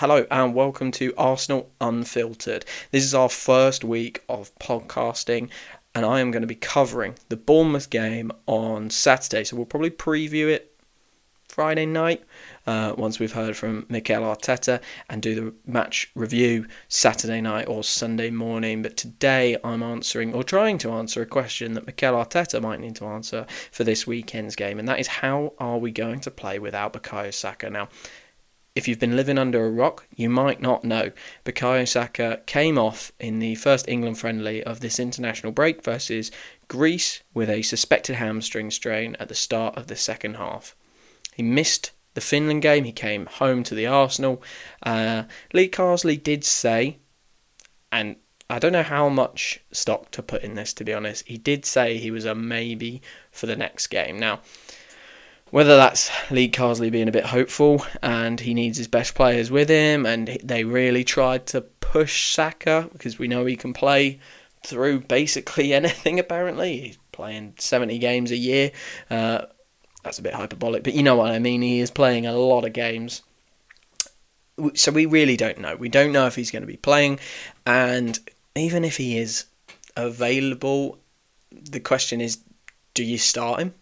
Hello and welcome to Arsenal Unfiltered. This is our first week of podcasting and I am going to be covering the Bournemouth game on Saturday. So we'll probably preview it Friday night once we've heard from Mikel Arteta and do the match review Saturday night or Sunday morning. But today I'm answering or trying to answer a question that Mikel Arteta might need to answer for this weekend's game, and that is how are we going to play without Bukayo Saka? Now, if you've been living under a rock, you might not know. Bukayo Saka came off in the first England friendly of this international break versus Greece with a suspected hamstring strain at the start of the second half. He missed the Finland game. He came home to the Arsenal. Lee Carsley did say, and I don't know how much stock to put in this, to be honest, he did say he was a maybe for the next game. Now, whether that's Lee Carsley being a bit hopeful and he needs his best players with him and they really tried to push Saka because we know he can play through basically anything apparently. He's playing 70 games a year. That's a bit hyperbolic, but you know what I mean. He is playing a lot of games. So we really don't know. We don't know if he's going to be playing, and even if he is available, the question is, do you start him?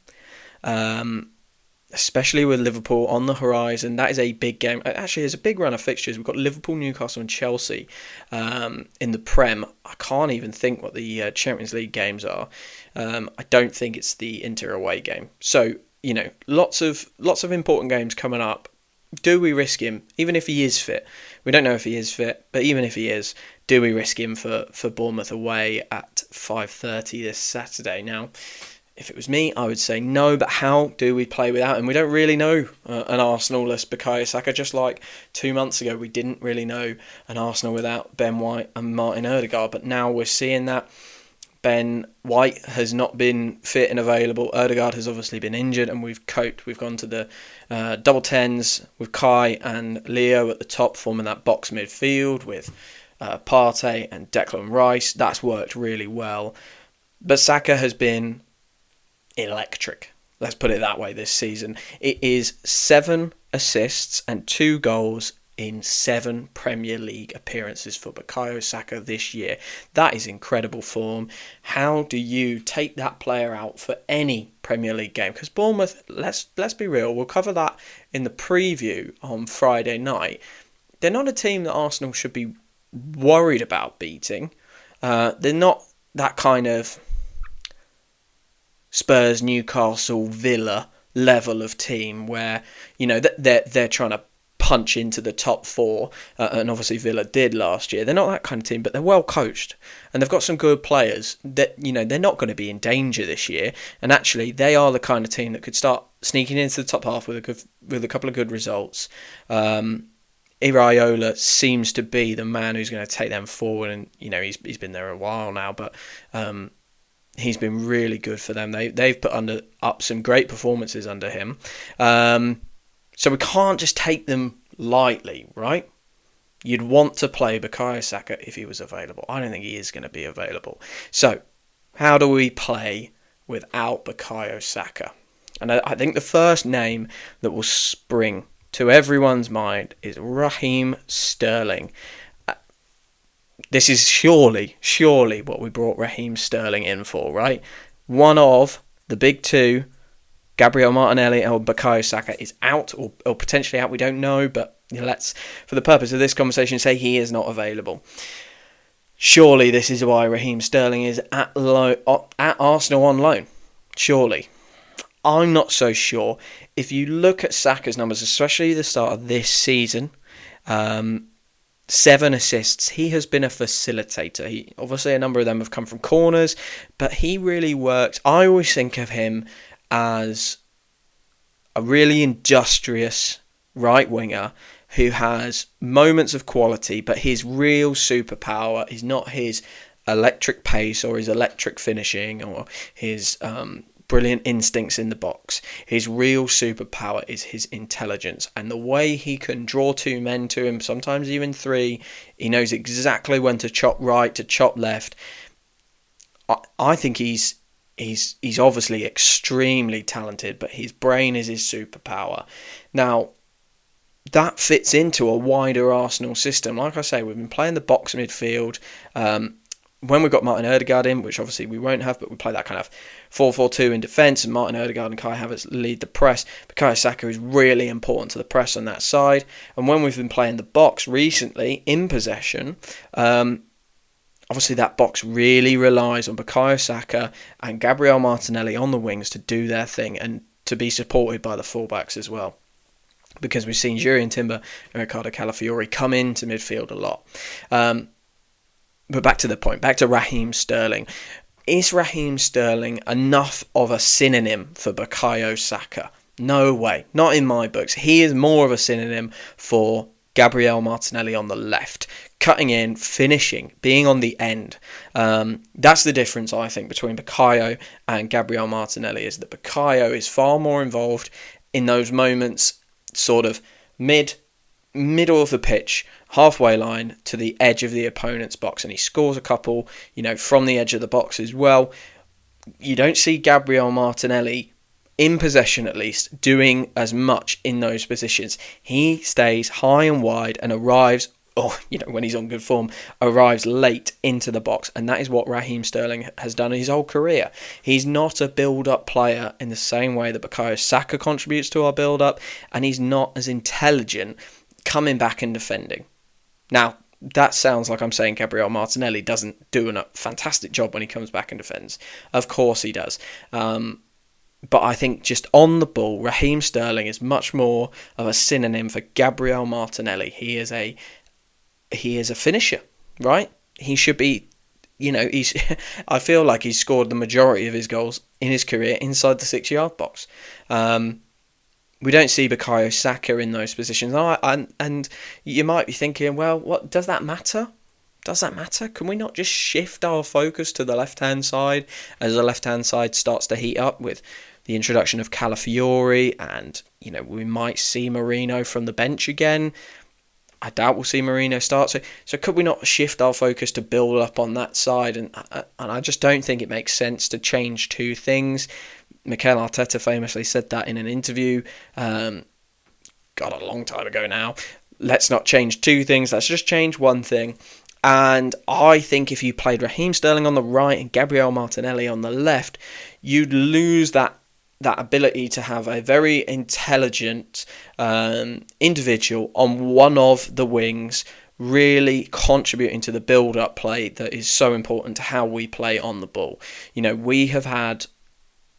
Especially with Liverpool on the horizon. That is a big game. Actually, there's a big run of fixtures. We've got Liverpool, Newcastle and Chelsea in the Prem. I can't even think what the Champions League games are. I don't think it's the Inter away game. So, you know, lots of important games coming up. Do we risk him, even if he is fit? We don't know if he is fit, but even if he is, do we risk him for Bournemouth away at 5:30 this Saturday? Now, if it was me, I would say no, but how do we play without him? We don't really know an Arsenal-less Bukayo Saka, just like 2 months ago we didn't really know an Arsenal without Ben White and Martin Odegaard, but now we're seeing that. Ben White has not been fit and available. Odegaard has obviously been injured, and we've coped. We've gone to the double tens with Kai and Leo at the top, forming that box midfield with Partey and Declan Rice. That's worked really well. But Saka has been electric. Let's put it that way this season. It is 7 assists and 2 goals in 7 Premier League appearances for Bukayo Saka this year. That is incredible form. How do you take that player out for any Premier League game? Because Bournemouth, let's be real, we'll cover that in the preview on Friday night. They're not a team that Arsenal should be worried about beating. They're not that kind of Spurs, Newcastle, Villa level of team where, you know, they're trying to punch into the top 4, and obviously Villa did last year. They're not that kind of team, but they're well coached and they've got some good players that, you know, they're not going to be in danger this year. And actually, they are the kind of team that could start sneaking into the top half with a couple of good results. Iraola seems to be the man who's going to take them forward, and you know he's been there a while now, but he's been really good for them. They've put up some great performances under him. So we can't just take them lightly, right? You'd want to play Bukayo Saka if he was available. I don't think he is going to be available. So how do we play without Bukayo Saka? And I think the first name that will spring to everyone's mind is Raheem Sterling. This is surely what we brought Raheem Sterling in for, right? One of the big two, Gabriel Martinelli or Bukayo Saka, is out or potentially out. We don't know, but you know, let's, for the purpose of this conversation, say he is not available. Surely this is why Raheem Sterling is at Arsenal on loan. Surely. I'm not so sure. If you look at Saka's numbers, especially the start of this season, 7 assists. He has been a facilitator. Obviously a number of them have come from corners, but he really works. I always think of him as a really industrious right winger who has moments of quality, but his real superpower is not his electric pace or his electric finishing or his brilliant instincts in the box. His real superpower is his intelligence and the way he can draw 2 men to him, sometimes even 3. He knows exactly when to chop right, to chop left. I think he's obviously extremely talented, but his brain is his superpower. Now, that fits into a wider Arsenal system. Like I say, we've been playing the box midfield. When we've got Martin Ødegaard in, which obviously we won't have, but we play that kind of 4-4-2 in defence, and Martin Ødegaard and Kai Havertz lead the press. Bukayo Saka is really important to the press on that side. And when we've been playing the box recently, in possession, obviously that box really relies on Bukayo Saka and Gabriel Martinelli on the wings to do their thing and to be supported by the fullbacks as well. Because we've seen Jurriën Timber and Ricardo Calafiori come into midfield a lot. But back to the point, back to Raheem Sterling. Is Raheem Sterling enough of a synonym for Bukayo Saka? No way. Not in my books. He is more of a synonym for Gabriel Martinelli on the left. Cutting in, finishing, being on the end. That's the difference, I think, between Bukayo and Gabriel Martinelli, is that Bukayo is far more involved in those moments, sort of middle of the pitch, halfway line to the edge of the opponent's box, and he scores a couple, from the edge of the box as well. You don't see Gabriel Martinelli, in possession at least, doing as much in those positions. He stays high and wide and arrives, when he's on good form, arrives late into the box, and that is what Raheem Sterling has done his whole career. He's not a build-up player in the same way that Bukayo Saka contributes to our build-up, and he's not as intelligent coming back and defending. Now, that sounds like I'm saying Gabriel Martinelli doesn't do a fantastic job when he comes back and defends. Of course he does. But I think just on the ball, Raheem Sterling is much more of a synonym for Gabriel Martinelli. He is a finisher, right? He should be, I feel like he's scored the majority of his goals in his career inside the 6-yard box. We don't see Bukayo Saka in those positions. And you might be thinking, well, what does that matter? Does that matter? Can we not just shift our focus to the left-hand side as the left-hand side starts to heat up with the introduction of Calafiori, and, we might see Marino from the bench again? I doubt we'll see Marino start. So could we not shift our focus to build up on that side? And I just don't think it makes sense to change two things. Mikel Arteta famously said that in an interview, a long time ago now. Let's not change two things, let's just change one thing. And I think if you played Raheem Sterling on the right and Gabriel Martinelli on the left, you'd lose that ability to have a very intelligent individual on one of the wings, really contributing to the build-up play that is so important to how we play on the ball. We have had,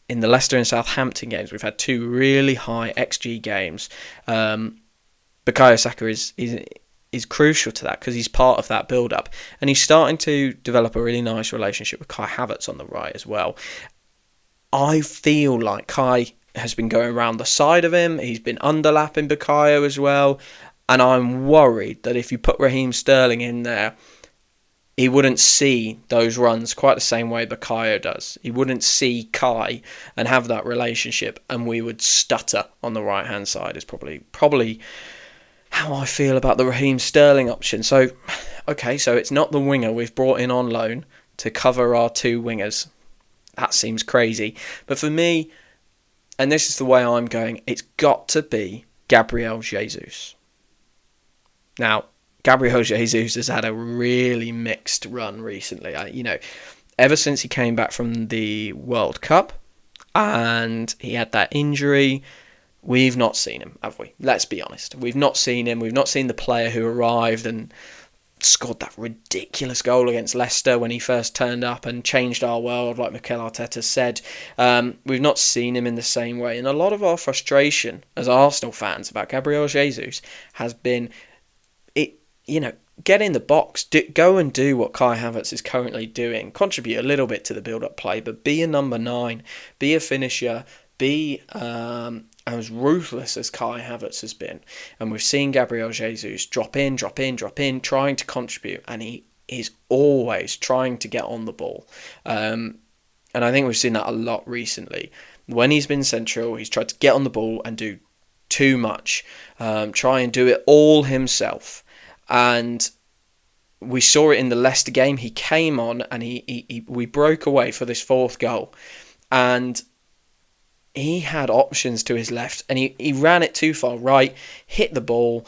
in the Leicester and Southampton games, we've had two really high XG games. Bukayo Saka is crucial to that because he's part of that build-up. And he's starting to develop a really nice relationship with Kai Havertz on the right as well. I feel like Kai has been going around the side of him. He's been underlapping Bukayo as well. And I'm worried that if you put Raheem Sterling in there, he wouldn't see those runs quite the same way Bukayo does. He wouldn't see Kai and have that relationship, and we would stutter on the right-hand side is probably how I feel about the Raheem Sterling option. So it's not the winger we've brought in on loan to cover our two wingers. That seems crazy. But for me, and this is the way I'm going, it's got to be Gabriel Jesus. Now, Gabriel Jesus has had a really mixed run recently. Ever since he came back from the World Cup and he had that injury, we've not seen him, have we? Let's be honest. We've not seen him. We've not seen the player who arrived and scored that ridiculous goal against Leicester when he first turned up and changed our world, like Mikel Arteta said. We've not seen him in the same way. And a lot of our frustration as Arsenal fans about Gabriel Jesus has been, get in the box, go and do what Kai Havertz is currently doing, contribute a little bit to the build-up play, but be a number 9, be a finisher, be as ruthless as Kai Havertz has been. And we've seen Gabriel Jesus drop in, trying to contribute, and he is always trying to get on the ball. And I think we've seen that a lot recently. When he's been central, he's tried to get on the ball and do too much, try and do it all himself. And we saw it in the Leicester game. He came on and we broke away for this fourth goal. And he had options to his left, and he ran it too far right, hit the ball,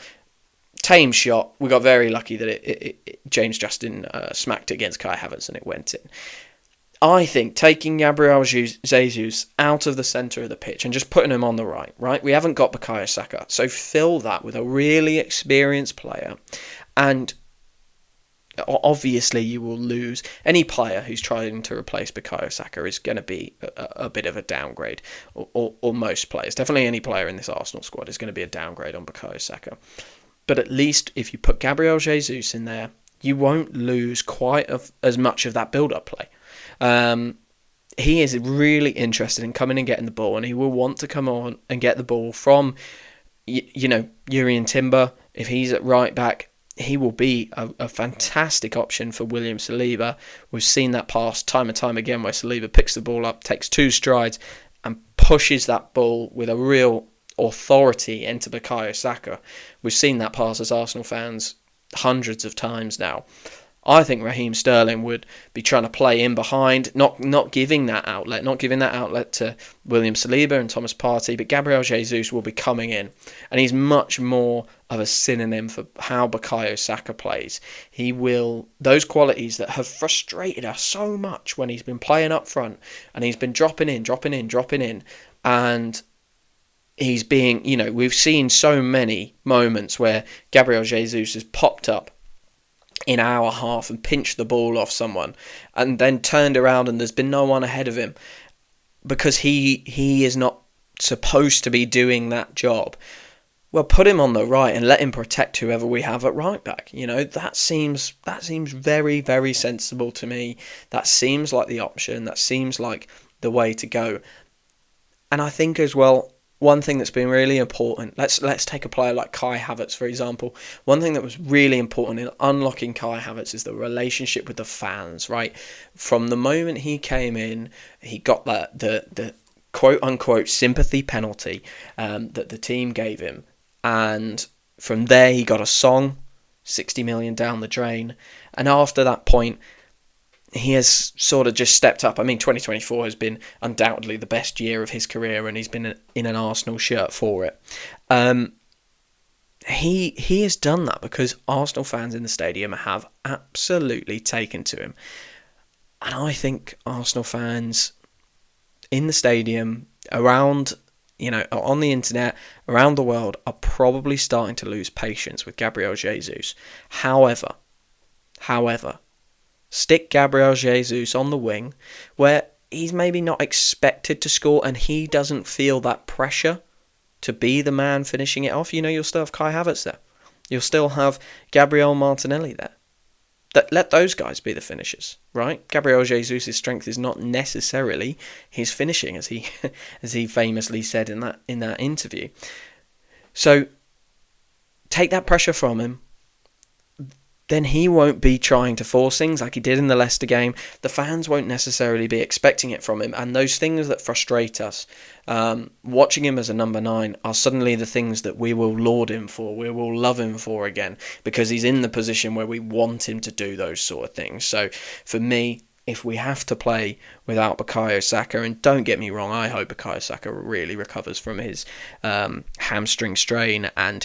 tame shot. We got very lucky that James Justin smacked it against Kai Havertz and it went in. I think taking Gabriel Jesus out of the centre of the pitch and just putting him on the right? We haven't got Bukayo Saka, so fill that with a really experienced player, and obviously you will lose. Any player who's trying to replace Bukayo Saka is going to be a bit of a downgrade, or most players. Definitely any player in this Arsenal squad is going to be a downgrade on Bukayo Saka. But at least if you put Gabriel Jesus in there, you won't lose quite as much of that build-up play. He is really interested in coming and getting the ball, and he will want to come on and get the ball from, Jurrien Timber. If he's at right back, he will be a fantastic option for William Saliba. We've seen that pass time and time again where Saliba picks the ball up, takes 2 strides, and pushes that ball with a real authority into Bukayo Saka. We've seen that pass as Arsenal fans hundreds of times now. I think Raheem Sterling would be trying to play in behind, not giving that outlet to William Saliba and Thomas Partey, but Gabriel Jesus will be coming in, and he's much more of a synonym for how Bukayo Saka plays. He will, those qualities that have frustrated us so much when he's been playing up front and he's been dropping in, and he's being, we've seen so many moments where Gabriel Jesus has popped up in our half and pinched the ball off someone and then turned around and there's been no one ahead of him because he is not supposed to be doing that job. Well, put him on the right and let him protect whoever we have at right back. That seems very, very sensible to me. That seems like the option. That seems like the way to go. And I think as well, one thing that's been really important, let's take a player like Kai Havertz, for example. One thing that was really important in unlocking Kai Havertz is the relationship with the fans, right? From the moment he came in, he got the quote-unquote sympathy penalty that the team gave him. And from there, he got a song, 60 million down the drain. And after that point, he has sort of just stepped up. I mean, 2024 has been undoubtedly the best year of his career, and he's been in an Arsenal shirt for it. He has done that because Arsenal fans in the stadium have absolutely taken to him. And I think Arsenal fans in the stadium, around, on the internet, around the world, are probably starting to lose patience with Gabriel Jesus. However, stick Gabriel Jesus on the wing where he's maybe not expected to score and he doesn't feel that pressure to be the man finishing it off. You'll still have Kai Havertz there. You'll still have Gabriel Martinelli there. Let those guys be the finishers, right? Gabriel Jesus' strength is not necessarily his finishing, as he famously said in that interview. So take that pressure from him. Then he won't be trying to force things like he did in the Leicester game. The fans won't necessarily be expecting it from him. And those things that frustrate us, watching him as a number 9, are suddenly the things that we will laud him for. We will love him for again because he's in the position where we want him to do those sort of things. So for me, if we have to play without Bukayo Saka, and don't get me wrong, I hope Bukayo Saka really recovers from his hamstring strain and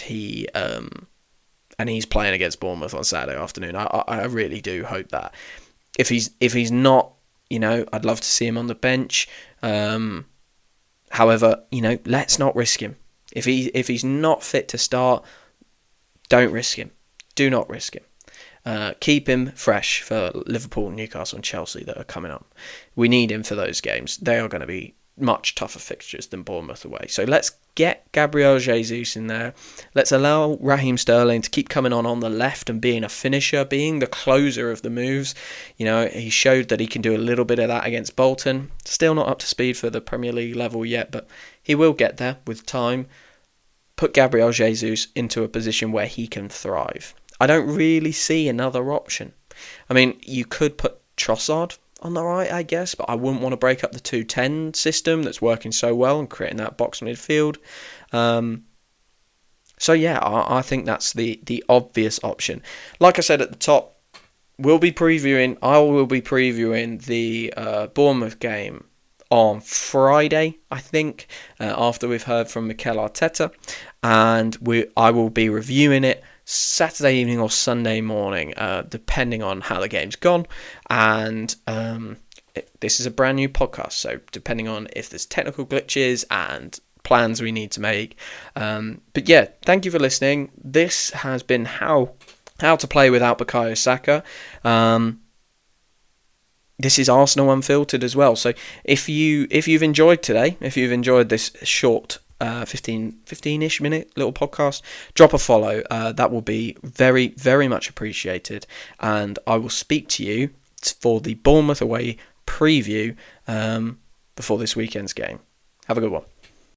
he's playing against Bournemouth on Saturday afternoon. I really do hope that. If he's not, I'd love to see him on the bench. However, let's not risk him. If he's not fit to start, don't risk him. Do not risk him. Keep him fresh for Liverpool, Newcastle and Chelsea that are coming up. We need him for those games. They are going to be much tougher fixtures than Bournemouth away. So let's get Gabriel Jesus in there. Let's allow Raheem Sterling to keep coming on the left and being a finisher, being the closer of the moves. He showed that he can do a little bit of that against Bolton. Still not up to speed for the Premier League level yet, but he will get there with time. Put Gabriel Jesus into a position where he can thrive. I don't really see another option. I mean, you could put Trossard on the right, I guess, but I wouldn't want to break up the 2-10 system that's working so well and creating that box midfield. So yeah, I think that's the obvious option. Like I said at the top, I will be previewing the Bournemouth game on Friday, I think, after we've heard from Mikel Arteta, and I will be reviewing it Saturday evening or Sunday morning, depending on how the game's gone. And this is a brand new podcast, so depending on if there's technical glitches and plans we need to make. But yeah, thank you for listening. This has been how to play without Bukayo Saka. This is Arsenal Unfiltered as well. So if you've enjoyed today, if you've enjoyed this short 15-ish minute little podcast, drop a follow. That will be very, very much appreciated. And I will speak to you for the Bournemouth away preview before this weekend's game. Have a good one.